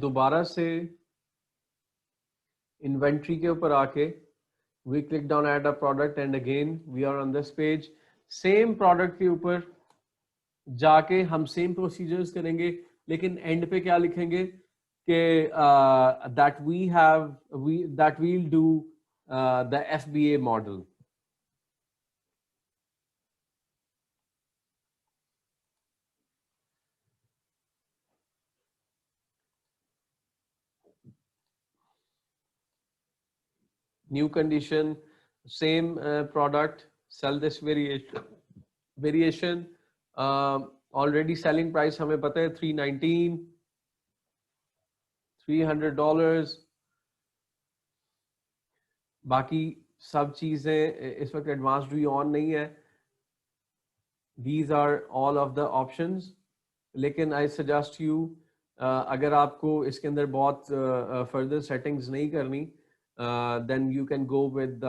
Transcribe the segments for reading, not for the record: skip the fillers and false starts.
दोबारा से इन्वेंट्री के ऊपर आके we click down add a product and again we are on this page. Same product के ऊपर जाके हम सेम प्रोसीजर्स करेंगे, लेकिन एंड पे क्या लिखेंगे कि that we'll do the FBA model. New condition, same product, sell this variation. Already selling price हमें पता है $319, $300. बाकी सब चीजें इस वक्त एडवांस्ड व्यू ऑन नहीं है. These are all of the options. लेकिन I suggest you अगर आपको इसके अंदर बहुत further settings नहीं करनी, then you can go with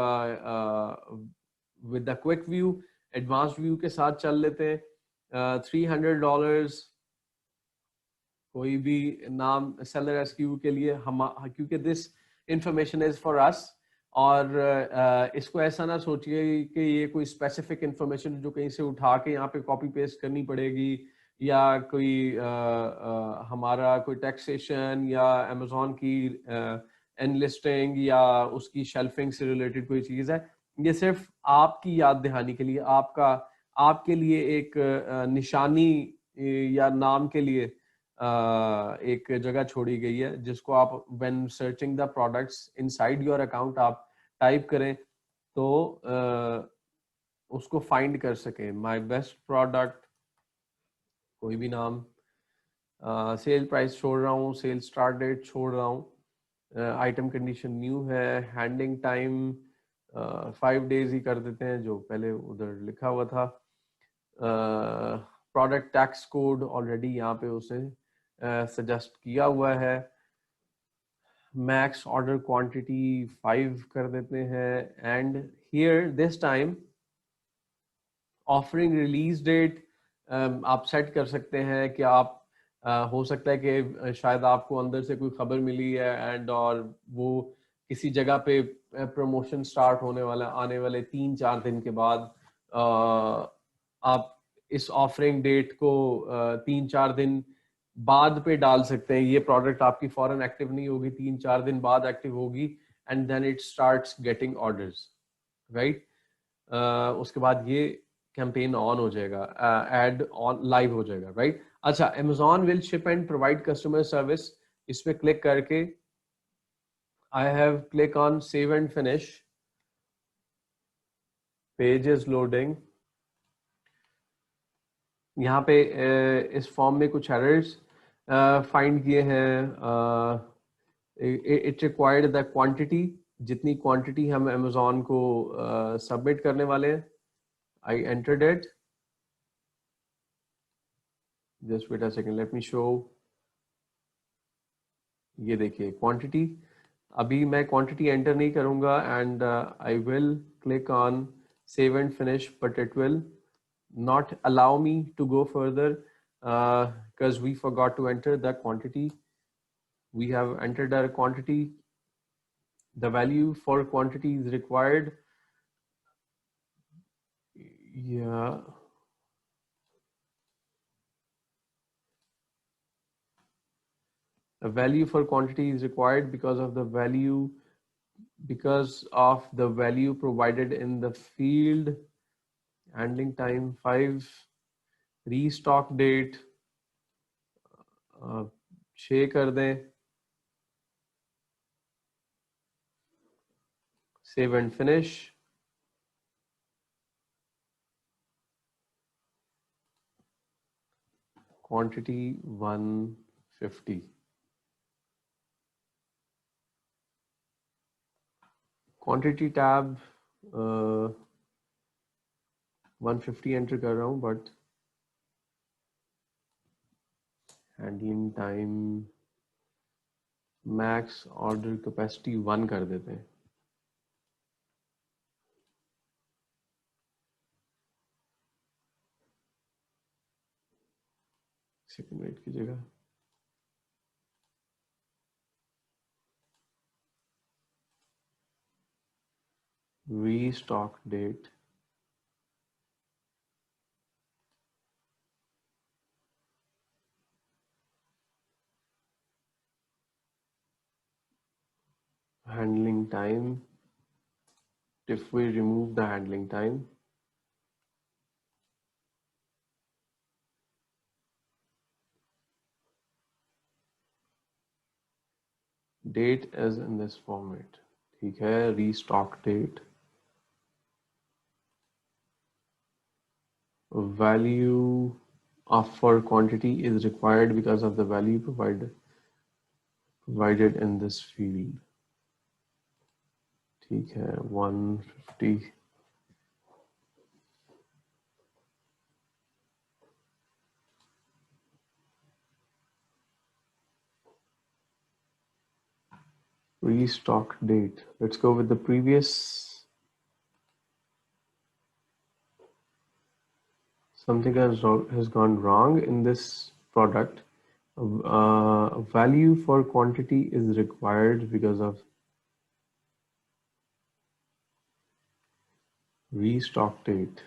the quick view. Advanced view के साथ चल लेते हैं. $300 कोई भी नाम seller SKU के लिए हम, क्योंकि this information is for us. और इसको ऐसा ना सोचिए कि ये कोई स्पेसिफिक इंफॉर्मेशन जो कहीं से उठा के यहाँ पे कॉपी पेस्ट करनी पड़ेगी, या कोई हमारा कोई टैक्सेशन या अमेज़ॉन की एनलिस्टिंग या उसकी शेल्फिंग से रिलेटेड कोई चीज़ है. ये सिर्फ आपकी याद दहानी के लिए, आपके लिए एक निशानी या नाम के लिए एक जगह छोड़ी गई है, जिसको आप when searching the products inside your account आप टाइप करें तो उसको फाइंड कर सकें. माय बेस्ट प्रोडक्ट, कोई भी नाम, सेल प्राइस छोड़ रहा हूँ, सेल स्टार्ट डेट छोड़ रहा हूँ, आइटम कंडीशन न्यू है, हैंडलिंग टाइम 5 days ही कर देते हैं जो पहले उधर लिखा हुआ था. प्रोडक्ट टैक्स कोड ऑलरेडी यहाँ पे उसे सजेस्ट किया हुआ है. मैक्स ऑर्डर क्वांटिटी 5 कर देते हैं. And here this time offering release date आप सेट कर सकते हैं कि आप हो सकता है कि शायद आपको अंदर से कोई खबर मिली है एंड और वो किसी जगह पे प्रमोशन स्टार्ट होने वाला, आने वाले 3-4 दिन के बाद आप इस ऑफरिंग डेट को 3-4 दिन बाद पे डाल सकते हैं. ये प्रोडक्ट आपकी फॉरन एक्टिव नहीं होगी, 3-4 दिन बाद एक्टिव होगी and then it starts getting orders, right. उसके बाद ये कैंपेन ऑन हो जाएगा, एड ऑन लाइव हो जाएगा, राइट. अच्छा, Amazon will ship and provide customer service, इस पे क्लिक करके I have click on save and finish. Page is loading. यहाँ पे इस फॉर्म में कुछ एरर्स फाइंड किए हैं. इट रिक्वायर्ड द क्वांटिटी, जितनी क्वांटिटी हम Amazon को सबमिट करने वाले हैं. I entered it. Just wait a second, let me show. ये देखिए क्वांटिटी. अभी मैं क्वांटिटी एंटर नहीं करूंगा and I will click on save and finish, but it will not allow me to go further because we forgot to enter the quantity. We have entered our quantity. The value for quantity is required. Yeah. A value for quantity is required because of the value provided in the field. Handling time 5, restock date 6 कर दें. Save and finish. Quantity 150. Quantity tab 150 enter कर रहा हूँ, but handling time max order capacity 1 कर देते हैं. Second wait की जगह restock date, handling time. If we remove the handling time, date is in this format. ठीक है, restock date, value for quantity is required because of the value provided in this field. ठीक है, 150. Restock date. Let's go with the previous. Something has gone wrong in this product. Value for quantity is required because of restock date.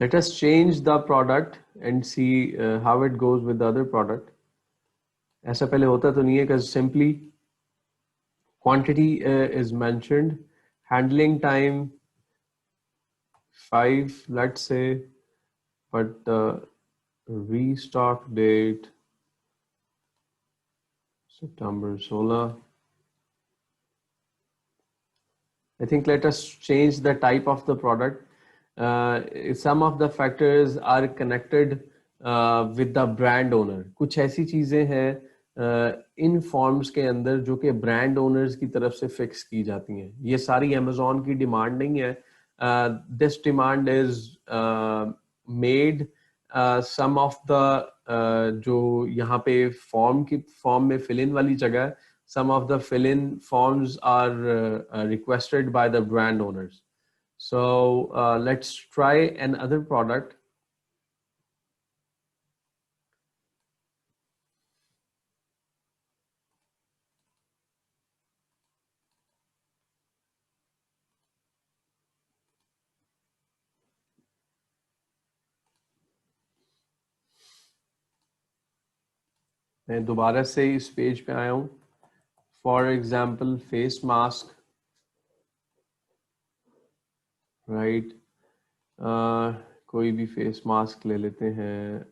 Let us change the product and see how it goes with the other product. ऐसा पहले होता तो नहीं है, because simply quantity is mentioned, handling time 5, let's say, but the restock date September 16. I think let us change the type of the product. Some of the factors are connected with the brand owner. कुछ ऐसी चीजें हैं इन forms के अंदर जो कि brand owners की तरफ से फिक्स की जाती हैं. ये सारी अमेज़न की डिमांड नहीं है. This demand is made some of the जो यहाँ पे फॉर्म में फिल इन वाली जगह है, some of the fill-in forms are requested by the brand owners. So let's try another product. मैं दोबारा से इस पेज पे आया हूँ. For example, face mask, right? कोई भी फेस मास्क ले लेते हैं.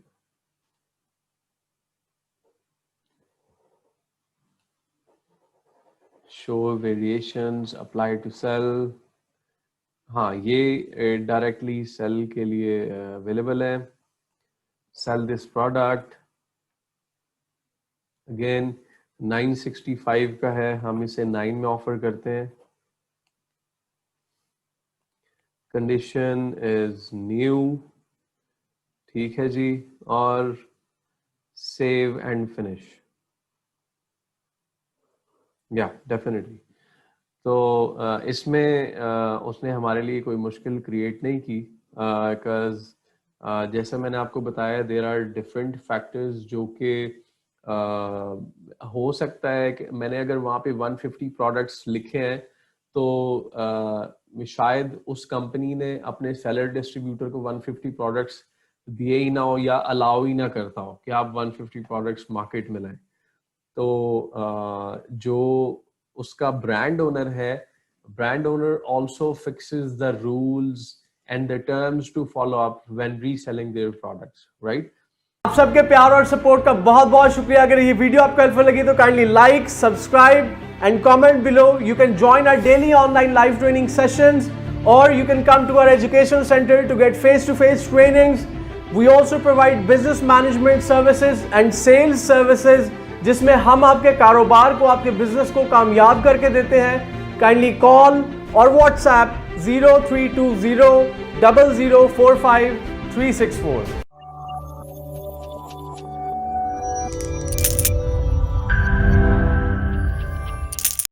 Show variations, apply to sell. हाँ, ये डायरेक्टली सेल के लिए अवेलेबल है. Sell this product. Again 965 का है, हम इसे 9 में ऑफर करते हैं. Condition is new. ठीक है जी, और सेव एंड फिनिश. या डेफिनेटली. तो इसमें उसने हमारे लिए कोई मुश्किल क्रिएट नहीं की, बिकॉज जैसे मैंने आपको बताया देयर आर डिफरेंट फैक्टर्स जो कि हो सकता है कि मैंने अगर वहाँ पे 150 प्रोडक्ट्स लिखे हैं तो शायद उस कंपनी ने अपने सेलर डिस्ट्रीब्यूटर को 150 प्रोडक्ट्स दिए ही ना हो या अलाउ ही ना करता हो कि आप 150 प्रोडक्ट्स मार्केट में लाएं. तो जो उसका ब्रांड ओनर है, brand owner also fixes the rules and the terms to follow up when reselling their products, right? आप सबके प्यार और सपोर्ट का बहुत बहुत शुक्रिया. अगर ये वीडियो आपको हेल्पफुल लगी तो kindly like, subscribe and comment below. You can join our daily online live training sessions, or you can come to our education center to get face-to-face trainings. We also provide business management services and sales services जिसमेमें हम आपके कारोबार को, आपके business को कामयाब करके देते हैं. काइंडली कॉल और व्हाट्सएप 0320 0045 364.